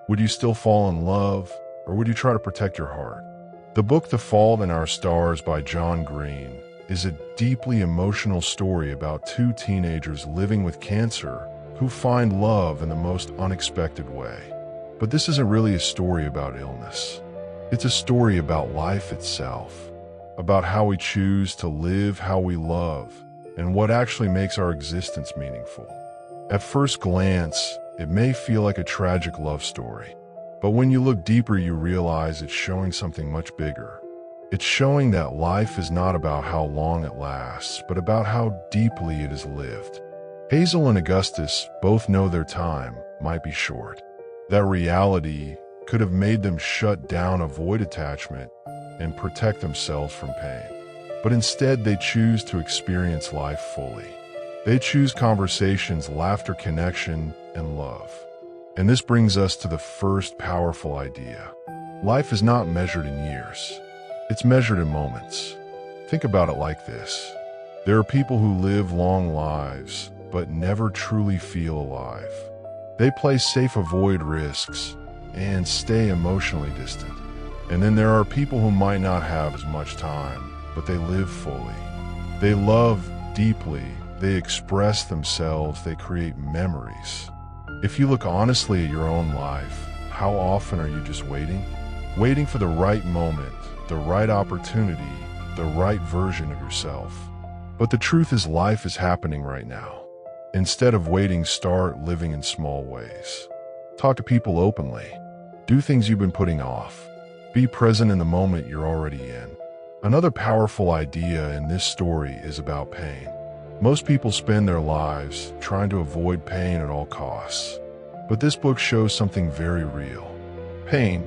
Would you still fall in love, or would you try to protect your heart? The book The Fault in Our Stars by John Green is a deeply emotional story about two teenagers living with cancer who find love in the most unexpected way. But this isn't really a story about illness. It's a story about life itself, about how we choose to live, how we love, and what actually makes our existence meaningful. At first glance, it may feel like a tragic love story, but when you look deeper, you realize it's showing something much bigger. It's showing that life is not about how long it lasts, but about how deeply it is lived. Hazel and Augustus both know their time might be short. That reality could have made them shut down, avoid attachment, and protect themselves from pain. But instead, they choose to experience life fully. They choose conversations, laughter, connection, and love. And this brings us to the first powerful idea. Life is not measured in years. It's measured in moments. Think about it like this. There are people who live long lives, but never truly feel alive. They play safe, avoid risks, and stay emotionally distant. And then there are people who might not have as much time, but they live fully. They love deeply, they express themselves, they create memories. If you look honestly at your own life, how often are you just waiting? Waiting for the right moment, the right opportunity, the right version of yourself. But the truth is, life is happening right now. Instead of waiting, start living in small ways. Talk to people openly. Do things you've been putting off. Be present in the moment you're already in. Another powerful idea in this story is about pain. Most people spend their lives trying to avoid pain at all costs. But this book shows something very real. Pain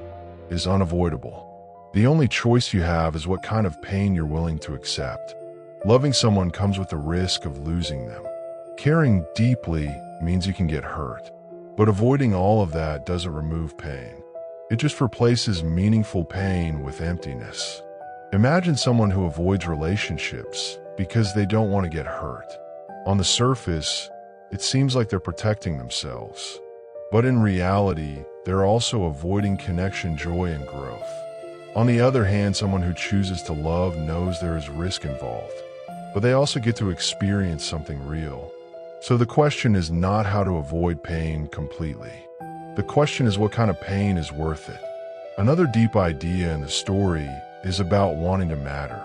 is unavoidable. The only choice you have is what kind of pain you're willing to accept. Loving someone comes with the risk of losing them. Caring deeply means you can get hurt. But avoiding all of that doesn't remove pain. It just replaces meaningful pain with emptiness. Imagine someone who avoids relationships because they don't want to get hurt. On the surface, it seems like they're protecting themselves. But in reality, they're also avoiding connection, joy, and growth. On the other hand, someone who chooses to love knows there is risk involved, but they also get to experience something real. So the question is not how to avoid pain completely. The question is what kind of pain is worth it. Another deep idea in the story is about wanting to matter.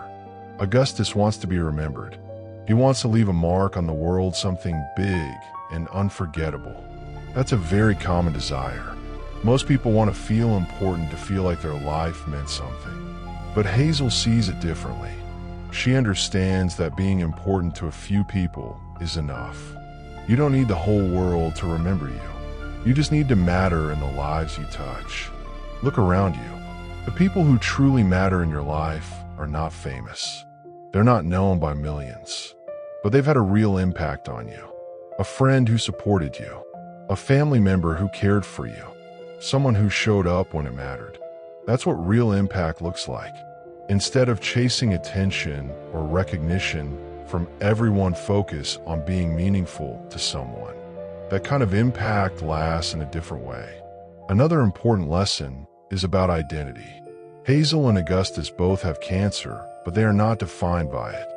Augustus wants to be remembered. He wants to leave a mark on the world, something big and unforgettable. That's a very common desire. Most people want to feel important, to feel like their life meant something. But Hazel sees it differently. She understands that being important to a few people is enough. You don't need the whole world to remember you. You just need to matter in the lives you touch. Look around you. The people who truly matter in your life are not famous. They're not known by millions, but they've had a real impact on you. A friend who supported you, a family member who cared for you, someone who showed up when it mattered. That's what real impact looks like. Instead of chasing attention or recognition from everyone, focus on being meaningful to someone. That kind of impact lasts in a different way. Another important lesson is about identity. Hazel and Augustus both have cancer, but they are not defined by it.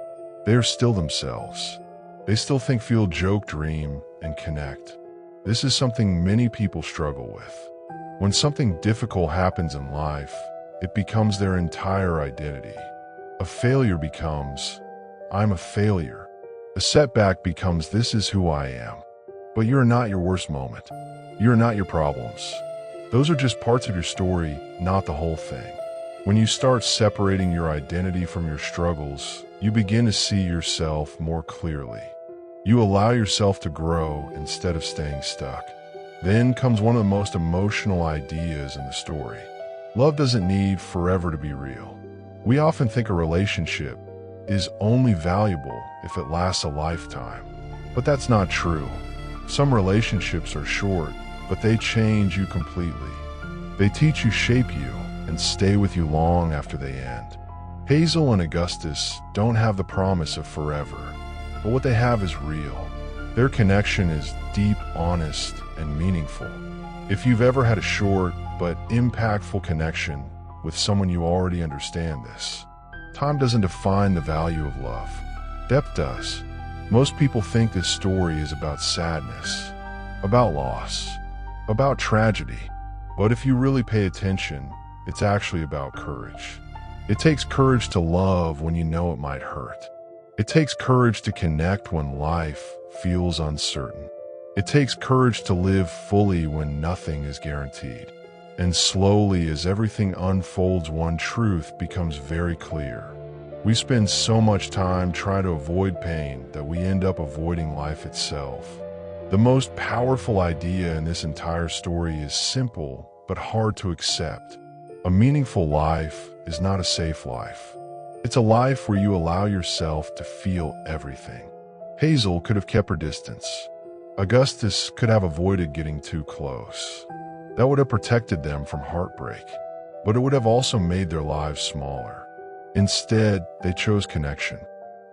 They are still themselves. They still think, feel, joke, dream, and connect. This is something many people struggle with. When something difficult happens in life, it becomes their entire identity. A failure becomes, I'm a failure. A setback becomes, this is who I am. But you're not your worst moment. You're not your problems. Those are just parts of your story, not the whole thing. When you start separating your identity from your struggles, you begin to see yourself more clearly. You allow yourself to grow instead of staying stuck. Then comes one of the most emotional ideas in the story. Love doesn't need forever to be real. We often think a relationship is only valuable if it lasts a lifetime. But that's not true. Some relationships are short, but they change you completely. They teach you, shape you, and stay with you long after they end. Hazel and Augustus don't have the promise of forever, but what they have is real. Their connection is deep, honest, and meaningful. If you've ever had a short but impactful connection with someone you already understand this, time doesn't define the value of love. Depth does. Most people think this story is about sadness, about loss, about tragedy. But if you really pay attention, it's actually about courage. It takes courage to love when you know it might hurt. It takes courage to connect when life feels uncertain. It takes courage to live fully when nothing is guaranteed. And slowly, as everything unfolds, one truth becomes very clear. We spend so much time trying to avoid pain that we end up avoiding life itself. The most powerful idea in this entire story is simple but hard to accept. A meaningful life is not a safe life. It's a life where you allow yourself to feel everything. Hazel could have kept her distance. Augustus could have avoided getting too close. That would have protected them from heartbreak, but it would have also made their lives smaller. Instead, they chose connection,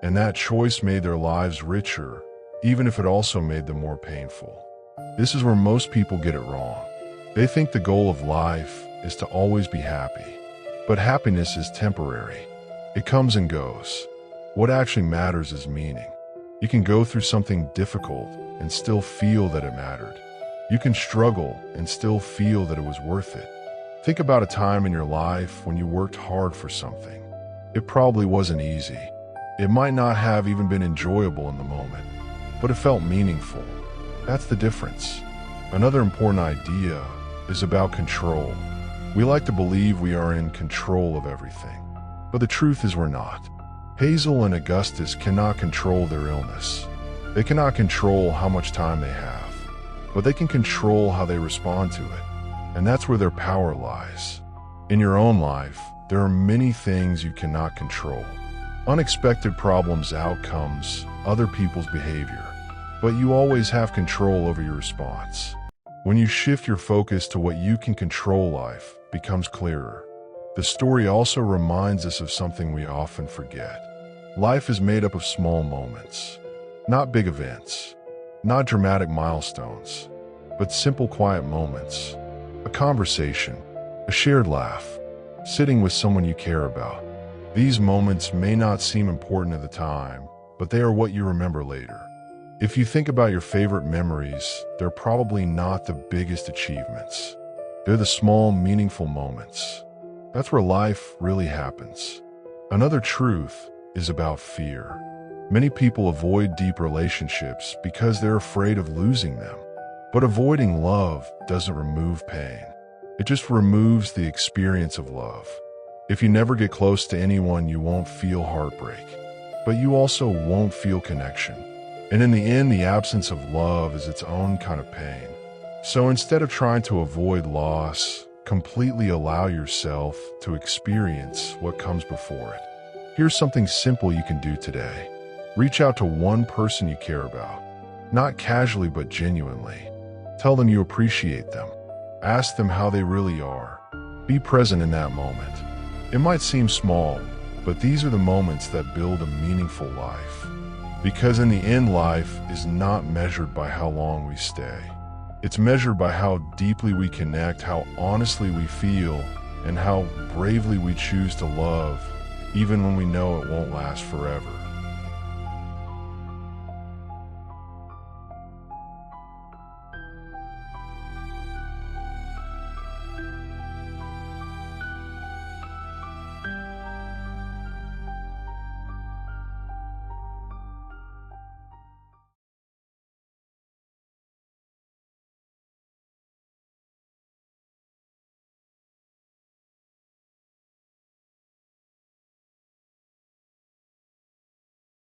and that choice made their lives richer, even if it also made them more painful. This is where most people get it wrong. They think the goal of life is to always be happy, but happiness is temporary. It comes and goes. What actually matters is meaning. You can go through something difficult and still feel that it mattered. You can struggle and still feel that it was worth it. Think about a time in your life when you worked hard for something. It probably wasn't easy. It might not have even been enjoyable in the moment, but it felt meaningful. That's the difference. Another important idea is about control. We like to believe we are in control of everything, but the truth is we're not. Hazel and Augustus cannot control their illness. They cannot control how much time they have, but they can control how they respond to it. And that's where their power lies. In your own life, there are many things you cannot control. Unexpected problems, outcomes, other people's behavior. But you always have control over your response. When you shift your focus to what you can control, life becomes clearer. The story also reminds us of something we often forget. Life is made up of small moments, not big events, not dramatic milestones, but simple, quiet moments. A conversation, a shared laugh, sitting with someone you care about. These moments may not seem important at the time, but they are what you remember later. If you think about your favorite memories, they're probably not the biggest achievements. They're the small, meaningful moments. That's where life really happens. Another truth is about fear. Many people avoid deep relationships because they're afraid of losing them. But avoiding love doesn't remove pain. It just removes the experience of love. If you never get close to anyone, you won't feel heartbreak, but you also won't feel connection. And in the end, the absence of love is its own kind of pain. So instead of trying to avoid loss, completely allow yourself to experience what comes before it. Here's something simple you can do today. Reach out to one person you care about, not casually but genuinely. Tell them you appreciate them. Ask them how they really are. Be present in that moment. It might seem small, but these are the moments that build a meaningful life. Because in the end, life is not measured by how long we stay. It's measured by how deeply we connect, how honestly we feel, and how bravely we choose to love, even when we know it won't last forever.